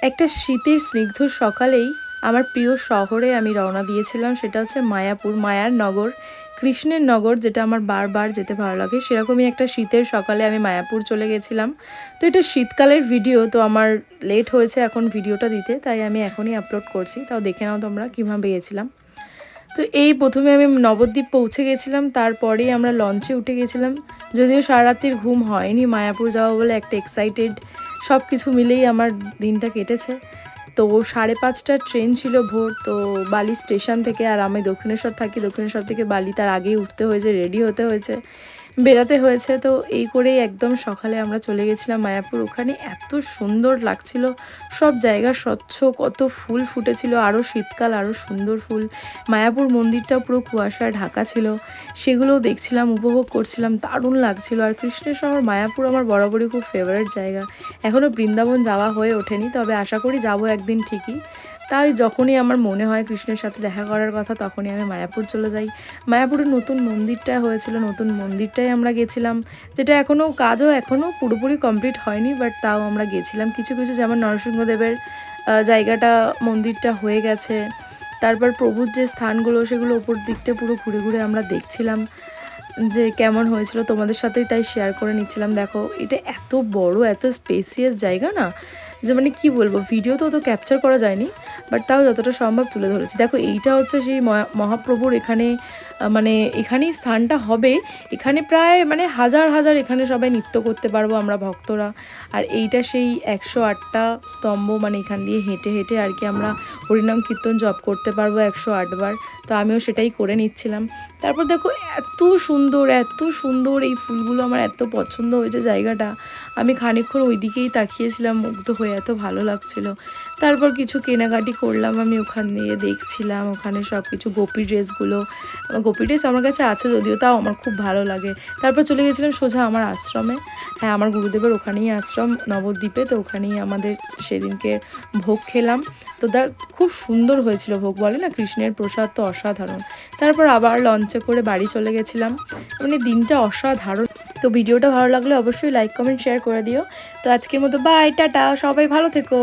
একটা শীতের স্নিগ্ধ সকালেই আমার প্রিয় শহরে আমি রওনা দিয়েছিলাম, সেটা হচ্ছে মায়াপুর, মায়ার নগর, কৃষ্ণের নগর, যেটা আমার বারবার যেতে ভালো লাগে। সেরকমই একটা শীতের সকালে আমি মায়াপুর চলে গেছিলাম। তো এটা শীতকালের ভিডিও, তো আমার লেট হয়েছে এখন ভিডিওটা দিতে, তাই আমি এখনই আপলোড করছি। তাও দেখে নাও তোমরা কীভাবে গিয়েছিলাম। তো এই প্রথমে আমি নবদ্বীপ পৌঁছে গেছিলাম, তারপরেই আমরা লঞ্চে উঠে গেছিলাম। যদিও সারা রাত্রির ঘুম হয়নি, মায়াপুর যাওয়া বলে একটা এক্সাইটেড, সব কিছু মিলেই আমার দিনটা কেটেছে। তো 5:30টার ট্রেন ছিল ভোর, তো বালি স্টেশন থেকে, আর আমি দক্ষিণেশ্বর থাকি, দক্ষিণেশ্বর থেকে বালি তার আগেই উঠতে হয়েছে, রেডি হতে হয়েছে, বেরাতে হয়েছে। তো এই করেই একদম সকালে আমরা চলে গেছিলাম মায়াপুর। ওখানে এত সুন্দর লাগছিল, সব জায়গা স্বচ্ছ, কত ফুল ফুটেছিল, আরও শীতকাল আরও সুন্দর ফুল। মায়াপুর মন্দিরটাও পুরো কুয়াশায় ঢাকা ছিল, সেগুলোও দেখছিলাম, উপভোগ করছিলাম, দারুণ লাগছিল। আর কৃষ্ণের শহর মায়াপুর আমার বরাবরই খুব ফেভারিট জায়গা। এখনও বৃন্দাবন যাওয়া হয়ে ওঠেনি, তবে আশা করি যাব একদিন ঠিকই। তাই যখনই আমার মনে হয় কৃষ্ণের সাথে দেখা করার কথা, তখনই আমি মায়াপুর চলে যাই। মায়াপুরের নতুন মন্দিরটা হয়েছিল, নতুন মন্দিরটাই আমরা গেছিলাম, যেটা এখনও পুরোপুরি কমপ্লিট হয়নি, বাট তাও আমরা গেছিলাম। কিছু কিছু যেমন নরসিংহদেবের জায়গাটা, মন্দিরটা হয়ে গেছে। তারপর প্রভুর যে স্থানগুলো, সেগুলো ওপর দিকটা পুরো ঘুরে ঘুরে আমরা দেখছিলাম যে কেমন হয়েছিল, তোমাদের সাথেই তাই শেয়ার করে নিচ্ছিলাম। দেখো, এটা এত বড়, এত স্পেসিয়াস জায়গা না, যে মানে কী বলবো, ভিডিও তো ক্যাপচার করা যায়নি, বাট তাও যতটা সম্ভব তুলে ধরেছি। দেখো, এইটা হচ্ছে সেই মহাপ্রভুর এখানে, মানে এখানেই স্থানটা হবে। এখানে প্রায় মানে হাজার হাজার এখানে সবাই নৃত্য করতে পারবো আমরা ভক্তরা। আর এইটা সেই 108টা স্তম্ভ, মানে এখান দিয়ে হেঁটে হেঁটে আর কি আমরা হরিনাম কীর্তন জপ করতে পারবো 108 বার। তো আমিও সেটাই করে নিচ্ছিলাম। তারপর দেখো, এত সুন্দর, এত সুন্দর এই ফুলগুলো, আমার এত পছন্দ হয়েছে জায়গাটা। আমি খানিকক্ষণ ওই দিকেই তাকিয়েছিলাম মুগ্ধ হয়ে, এত ভালো লাগছিল। তারপর কিছু কেনাকাটি করলাম, আমি ওখান দিয়ে দেখছিলাম ওখানে সব কিছু গোপী ড্রেসগুলো। গোপী ড্রেস আমার কাছে আছে যদিও, তাও আমার খুব ভালো লাগে। তারপর চলে গেছিলাম সোজা আমার আশ্রমে। হ্যাঁ, আমার গুরুদেবের ওখানেই আশ্রম, নবদ্বীপে। তো ওখানেই আমাদের সেদিনকে ভোগ খেলাম। তো খুব সুন্দর হয়েছিল ভোগ, বলে না, কৃষ্ণের প্রসাদ তো অসাধারণ। তারপর আবার লঞ্চে করে বাড়ি চলে গেছিলাম, মানে দিনটা অসাধারণ। তো ভিডিওটা ভালো লাগলে অবশ্যই লাইক, কমেন্ট, শেয়ার করে দিও। তো আজকের মতো বাই, টাটা, সবাই ভালো থেকো।